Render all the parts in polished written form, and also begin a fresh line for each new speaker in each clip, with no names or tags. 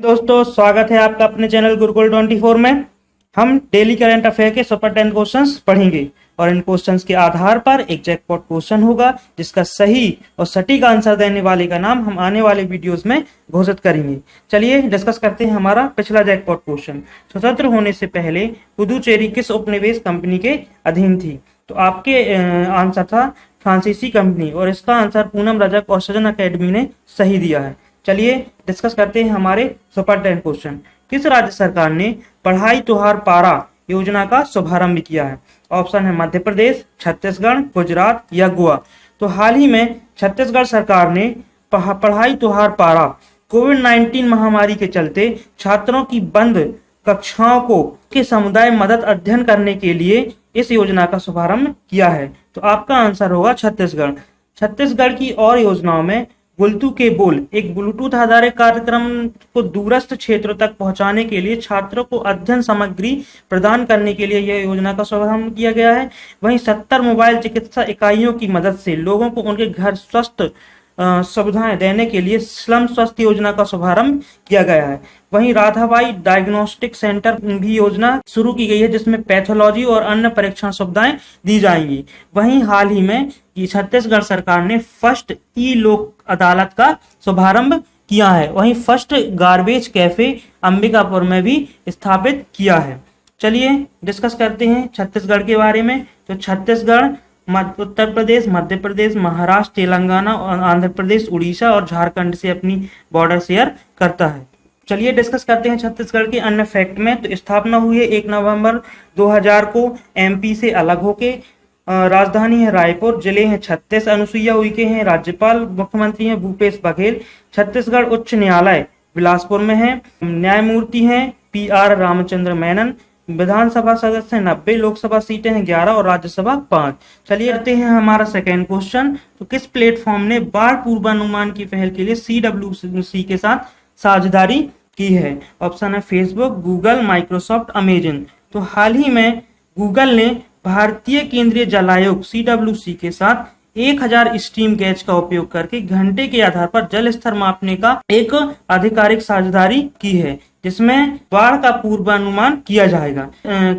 दोस्तों स्वागत है आपका अपने चैनल गुरुकुल 24 में। हम डेली करंट अफेयर के सुपर 10 क्वेश्चंस पढ़ेंगे और इन क्वेश्चंस के आधार पर एक जैकपॉट क्वेश्चन होगा जिसका सही और सटीक आंसर देने वाले का नाम हम आने वाले वीडियोस में घोषित करेंगे। चलिए डिस्कस करते हैं हमारा पिछला जैकपॉट क्वेश्चन। स्वतंत्र होने से पहले पुदुचेरी किस उपनिवेश कंपनी के अधीन थी? तो आपके आंसर था फ्रांसीसी कंपनी और इसका आंसर पूनम रजक और सृजन अकेडमी ने सही दिया है। चलिए डिस्कस करते हैं हमारे सुपर 10 क्वेश्चन। किस राज्य सरकार ने पढ़ाई तुहार पारा योजना का शुभारंभ किया है? ऑप्शन है मध्य प्रदेश, छत्तीसगढ़, गुजरात या गोवा। तो हाल ही में छत्तीसगढ़ सरकार ने पढ़ाई तुहार पारा कोविड-19 महामारी के चलते छात्रों की बंद कक्षाओं को के समुदाय मदद अध्ययन करने के लिए इस योजना का शुभारंभ किया है। तो आपका आंसर होगा छत्तीसगढ़। छत्तीसगढ़ की और योजनाओं में बुलतू के बोल एक ब्लूटूथ आधारित कार्यक्रम को दूरस्थ क्षेत्रों तक पहुंचाने के लिए छात्रों को अध्ययन सामग्री प्रदान करने के लिए यह योजना का शुभारंभ किया गया है। वहीं 70 मोबाइल चिकित्सा इकाइयों की मदद से लोगों को उनके घर स्वस्थ सुविधाएं देने के लिए स्लम स्वास्थ्य योजना का शुभारंभ किया गया है। वहीं राधाबाई डायग्नोस्टिक सेंटर भी योजना शुरू की गई है जिसमें पैथोलॉजी और अन्य परीक्षण सुविधाएं दी जाएंगी। वहीं हाल ही में छत्तीसगढ़ सरकार ने फर्स्ट ई लोक अदालत का शुभारंभ किया है। वहीं फर्स्ट गार्बेज कैफे अंबिकापुर में भी स्थापित किया है। चलिए डिस्कस करते हैं छत्तीसगढ़ के बारे में। तो छत्तीसगढ़ उत्तर प्रदेश, मध्य प्रदेश, महाराष्ट्र, तेलंगाना और आंध्र प्रदेश, उड़ीसा और झारखंड से अपनी बॉर्डर शेयर करता है। चलिए डिस्कस करते हैं छत्तीसगढ़ के अन्य फैक्ट में। तो स्थापना हुई है 1 नवंबर 2000 को एमपी से अलग होके। राजधानी है रायपुर, जिले हैं 36, अनुसुईया उइके हैं राज्यपाल, मुख्यमंत्री हैं भूपेश बघेल। छत्तीसगढ़ उच्च न्यायालय बिलासपुर में है। न्यायमूर्ति हैं PR रामचंद्र मेनन। विधानसभा सदस्य 90, लोकसभा सीटें हैं 11 और राज्यसभा 5। चलिए करते हैं हमारा सेकेंड क्वेश्चन। तो किस प्लेटफॉर्म ने बाढ़ पूर्वानुमान की पहल के लिए CWC के साथ साझेदारी की है? ऑप्शन है फेसबुक, गूगल, माइक्रोसॉफ्ट, अमेजन। तो हाल ही में गूगल ने भारतीय केंद्रीय जल आयोग CWC के साथ 1000 स्ट्रीम गैज का उपयोग करके घंटे के आधार पर जल स्तर मापने का एक आधिकारिक साझेदारी की है जिसमें बाढ़ का पूर्वानुमान किया जाएगा।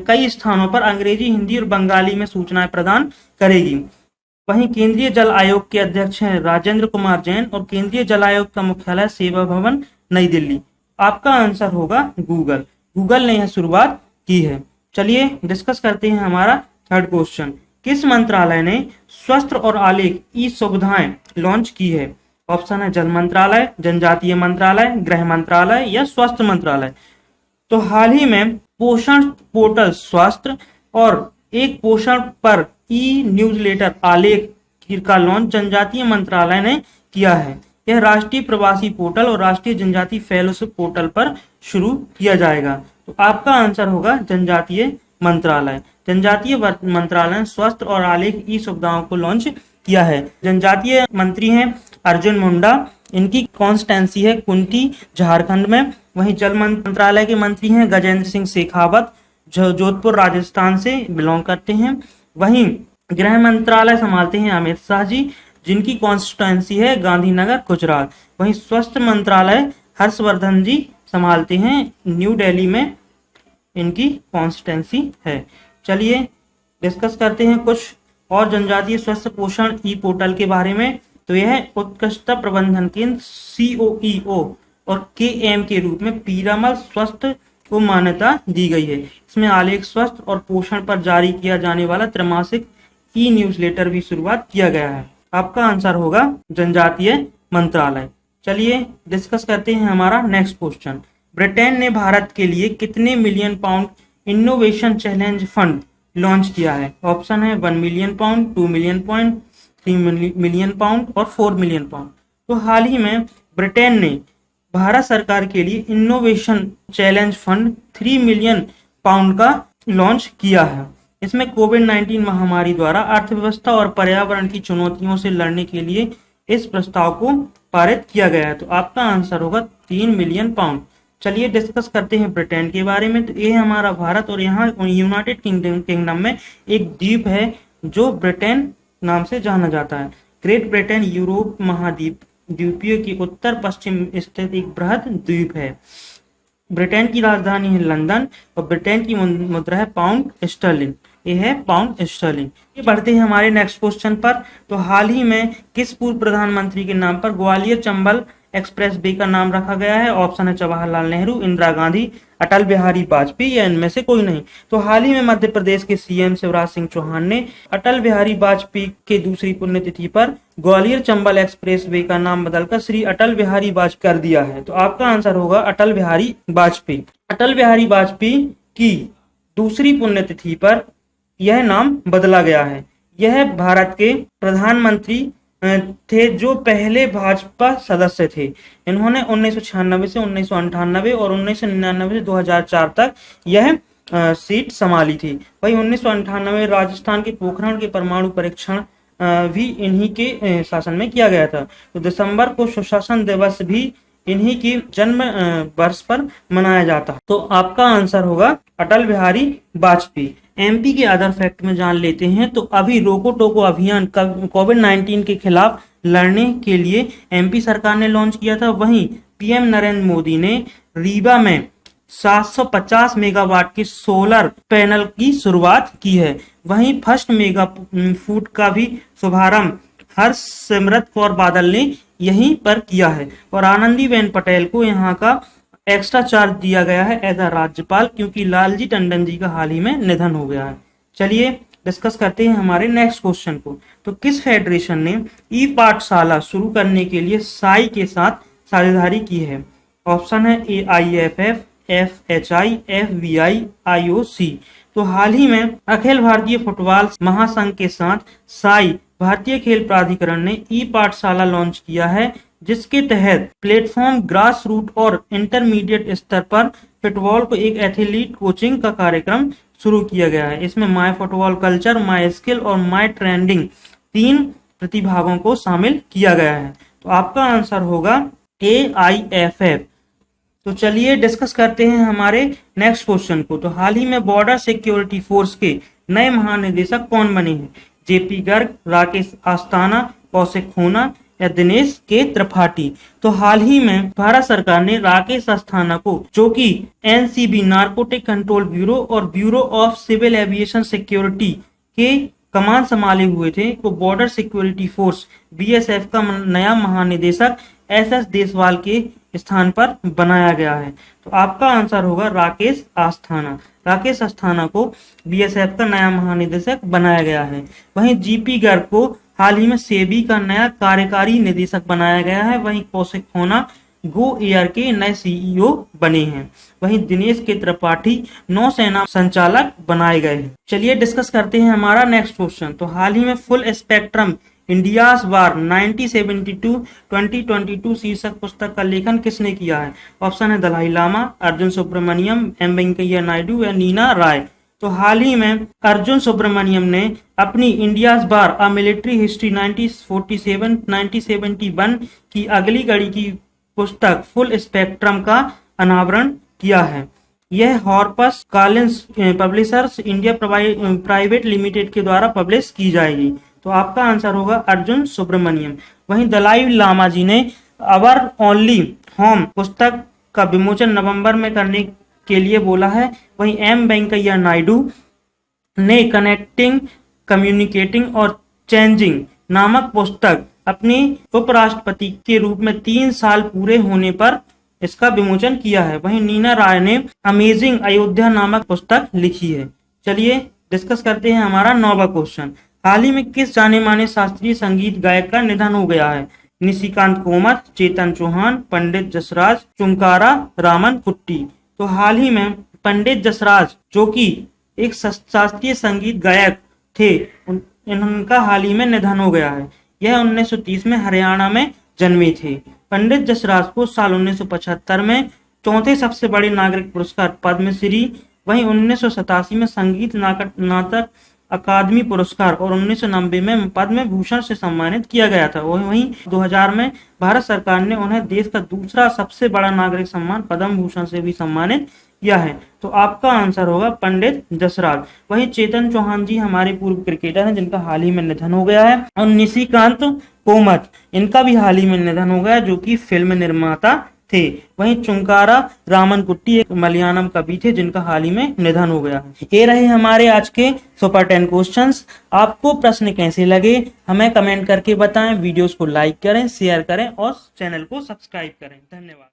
कई स्थानों पर अंग्रेजी, हिंदी और बंगाली में सूचनाएं प्रदान करेगी। वहीं केंद्रीय जल आयोग के अध्यक्ष हैं राजेंद्र कुमार जैन और केंद्रीय जल आयोग का मुख्यालय सेवा भवन नई दिल्ली। आपका आंसर होगा गूगल। गूगल ने यह शुरुआत की है। चलिए डिस्कस करते हैं हमारा थर्ड क्वेश्चन। किस मंत्रालय ने स्वास्थ्य और आलेख ई सुविधाएं लॉन्च की है? ऑप्शन है जल मंत्रालय, जनजातीय मंत्रालय, गृह मंत्रालय या स्वास्थ्य मंत्रालय। तो हाल ही में पोषण पोर्टल स्वास्थ्य और एक पोषण पर ई न्यूज़लेटर आलेख का लॉन्च जनजातीय मंत्रालय ने किया है। यह राष्ट्रीय प्रवासी पोर्टल और राष्ट्रीय जनजातीय फेलोशिप पोर्टल पर शुरू किया जाएगा। तो आपका आंसर होगा जनजातीय मंत्रालय। जनजातीय मंत्रालय ने स्वास्थ्य और आलेख ई सुविधाओं को लॉन्च किया है। जनजातीय मंत्री हैं अर्जुन मुंडा, इनकी कॉन्स्टेंसी है कुंती झारखंड में। वहीं जल मंत्रालय के मंत्री हैं गजेंद्र सिंह शेखावत, जो जोधपुर राजस्थान से बिलोंग करते हैं। वहीं गृह मंत्रालय संभालते हैं अमित शाह जी, जिनकी कॉन्स्टिट्यूएंसी है गांधीनगर गुजरात। वहीं स्वास्थ्य मंत्रालय हर्षवर्धन जी संभालते हैं, न्यू दिल्ली में इनकी कॉन्स्टिट्यूएंसी है। चलिए डिस्कस करते हैं कुछ और जनजातीय स्वास्थ्य पोषण ई पोर्टल के बारे में। तो यह उत्कृष्टता प्रबंधन केंद्र COEO और KM के रूप में पीरामल स्वास्थ्य को मान्यता दी गई है। इसमें आलेख स्वास्थ्य और पोषण पर जारी किया जाने वाला त्रैमासिक ई न्यूज़लेटर भी शुरुआत किया गया है। आपका आंसर होगा जनजातीय मंत्रालय। चलिए डिस्कस करते हैं हमारा नेक्स्ट क्वेश्चन। ब्रिटेन ने भारत के लिए कितने million pound innovation challenge fund launch किया है? ऑप्शन है 1 million pound, 2 million pound, 3 million pound और 4 मिलियन पाउंड। तो हाल ही में ब्रिटेन ने भारत सरकार के लिए innovation challenge fund 3 million pound का लॉन्च किया है। इसमें कोविड-19 महामारी द्वारा अर्थव्यवस्था और पर्यावरण की चुनौतियों से लड़ने के लिए इस प्रस्ताव को पारित किया गया है। तो आपका आंसर होगा 3 मिलियन पाउंड। चलिए डिस्कस करते हैं ब्रिटेन के बारे में। तो ये हमारा भारत और यहाँ यूनाइटेड किंगडम में एक द्वीप है जो ब्रिटेन नाम से जाना जाता है। ग्रेट ब्रिटेन यूरोप महाद्वीप द्वीपीय के उत्तर पश्चिम स्थित एक बृहद द्वीप है। ब्रिटेन की राजधानी है लंदन और ब्रिटेन की मुद्रा है पाउंड स्टर्लिंग। ये है पाउंड स्टर्लिंग। ये बढ़ते हैं हमारे नेक्स्ट क्वेश्चन पर। तो हाल ही में किस पूर्व प्रधानमंत्री के नाम पर ग्वालियर चंबल एक्सप्रेस वे का नाम रखा गया है? ऑप्शन है जवाहरलाल नेहरू, इंदिरा गांधी, अटल बिहारी वाजपेयी या इनमें से कोई नहीं। तो हाल ही में मध्य प्रदेश के सीएम शिवराज सिंह चौहान ने अटल बिहारी वाजपेयी के दूसरी पुण्यतिथि पर ग्वालियर चंबल एक्सप्रेस वे का नाम बदलकर श्री अटल बिहारी वाजपेयी कर दिया है। तो आपका आंसर होगा अटल बिहारी वाजपेयी। अटल बिहारी वाजपेयी की दूसरी पुण्यतिथि पर यह नाम बदला गया है। यह भारत के प्रधानमंत्री थे जो पहले भाजपा सदस्य थे। इन्होंने 1996 से 1998 और 1999 से 2004 तक यह सीट संभाली थी। वही 1998 राजस्थान के पोखरण के परमाणु परीक्षण भी इन्हीं के शासन में किया गया था। तो दिसंबर को सुशासन दिवस भी इन्हीं की जन्म वर्ष पर मनाया जाता है। तो आपका आंसर होगा अटल बिहारी वाजपेयी। एमपी के अदर फैक्ट में जान लेते हैं। तो अभी रोको टोको अभियान कोविड-19 के खिलाफ लड़ने के लिए एमपी सरकार ने लॉन्च किया था। वहीं पीएम नरेंद्र मोदी ने रीवा में 750 मेगावाट के सोलर पैनल की शुरुआत की है। वहीं फर्स्ट मेगा फूड का भी शुभारंभ हरसिमरत कौर बादल ने यहीं पर किया है। और आनंदीबेन पटेल को यहाँ का एक्स्ट्रा चार्ज दिया गया है एज अ राज्यपाल, क्योंकि लालजी टंडन जी का हाल ही में निधन हो गया है। चलिए डिस्कस करते हैं हमारे नेक्स्ट क्वेश्चन को। तो किस फेडरेशन ने ई पाठशाला शुरू करने के लिए साई के साथ साझेदारी की है? ऑप्शन है AIFF, FHI, FBI, IOC। तो हाल ही में अखिल भारतीय फुटबॉल महासंघ के साथ साई भारतीय खेल प्राधिकरण ने ई पाठशाला लॉन्च किया है, जिसके तहत प्लेटफॉर्म ग्रास रूट और इंटरमीडिएट स्तर पर फुटबॉल को एक एथलीट कोचिंग का कार्यक्रम शुरू किया गया है। इसमें my football culture, my skill और माय ट्रेंडिंग 3 प्रतिभागों को शामिल किया गया है। तो आपका आंसर होगा AIFF। तो चलिए डिस्कस करते हैं हमारे नेक्स्ट क्वेश्चन को। तो हाल ही में बॉर्डर सिक्योरिटी फोर्स के नए महानिदेशक कौन बने हैं? JP गर्ग, राकेश अस्थाना, कौशिक खूना या दिनेश के त्रिपाठी। तो हाल ही में भारत सरकार ने राकेश अस्थाना को, जो कि NCB नार्कोटिक कंट्रोल ब्यूरो और bureau of civil aviation security के कमान संभाले हुए थे, को बॉर्डर सिक्योरिटी फोर्स BSF का नया महानिदेशक SS देसवाल के स्थान पर बनाया गया है। तो आपका आंसर होगा राकेश अस्थाना। राकेश अस्थाना को BSF का नया महानिदेशक बनाया गया है। वहीं GP गर्ग को हाल ही में सेबी का नया कार्यकारी निदेशक बनाया गया है। वहीं कौशिक खूना गो एयर के नए CEO बने हैं। वहीं दिनेश के त्रिपाठी नौसेना संचालक बनाए गए हैं। चलिए डिस्कस करते हैं हमारा नेक्स्ट क्वेश्चन। तो हाल ही में फुल स्पेक्ट्रम इंडियाज वार 1972-2022 शीर्षक पुस्तक का लेखन किसने किया है? ऑप्शन है दलाई लामा, अर्जुन सुब्रमण्यम, M वेंकैया नायडू या नीना राय। तो हाल ही में अर्जुन सुब्रमण्यम ने अपनी India's bar a military history 1947-1971 की अगली कड़ी की पुस्तक फुल स्पेक्ट्रम का अनावरण किया है। यह Harpers Collins publishers India private limited के द्वारा पब्लिश की जाएगी। तो आपका आंसर होगा अर्जुन सुब्रमण्यम। वहीं दलाई लामा जी ने अवर ओनली होम पुस्तक का विमोचन नवंबर में करने के लिए बोला है। वहीं M वेंकैया नायडू ने कनेक्टिंग, कम्युनिकेटिंग और चेंजिंग नामक पुस्तक अपनी उपराष्ट्रपति के रूप में 3 साल पूरे होने पर इसका विमोचन किया है। वहीं नीना राय ने अमेजिंग अयोध्या नामक पुस्तक लिखी है। चलिए डिस्कस करते हैं हमारा 9वां क्वेश्चन। हाल ही में किस जाने माने शास्त्रीय संगीत गायक का निधन हो गया है? निशिकांत कोमत, चेतन चौहान, पंडित जसराज, चुमकारा रामन कुट्टी। तो हाल ही में पंडित जसराज, जो कि एक शास्त्रीय संगीत गायक थे, इनका हाल ही में निधन हो गया है। यह 1930 में हरियाणा में जन्मे थे। पंडित जसराज को साल 1975 में चौथे सबसे बड़े नागरिक पुरस्कार पद्मश्री, वहीं 1987 में संगीत नाटक अकादमी पुरस्कार और 1990 में पद्म भूषण से सम्मानित किया गया था। वहीं 2000 में भारत सरकार ने उन्हें देश का दूसरा सबसे बड़ा नागरिक सम्मान पद्म भूषण से भी सम्मानित किया है। तो आपका आंसर होगा पंडित जसराज। वहीं चेतन चौहान जी हमारे पूर्व क्रिकेटर हैं जिनका हाल ही में निधन हो गया है। और निशिकांत कोमत, इनका भी हाल ही में निधन हो गया, जो कि फिल्म निर्माता थे। वहीं चुंकारा रामनकुट्टी एक मलयालम कवि थे जिनका हाल ही में निधन हो गया। ये रहे हमारे आज के सुपर 10 क्वेश्चंस। आपको प्रश्न कैसे लगे हमें कमेंट करके बताएं। वीडियोस को लाइक करें, शेयर करें और चैनल को सब्सक्राइब करें। धन्यवाद।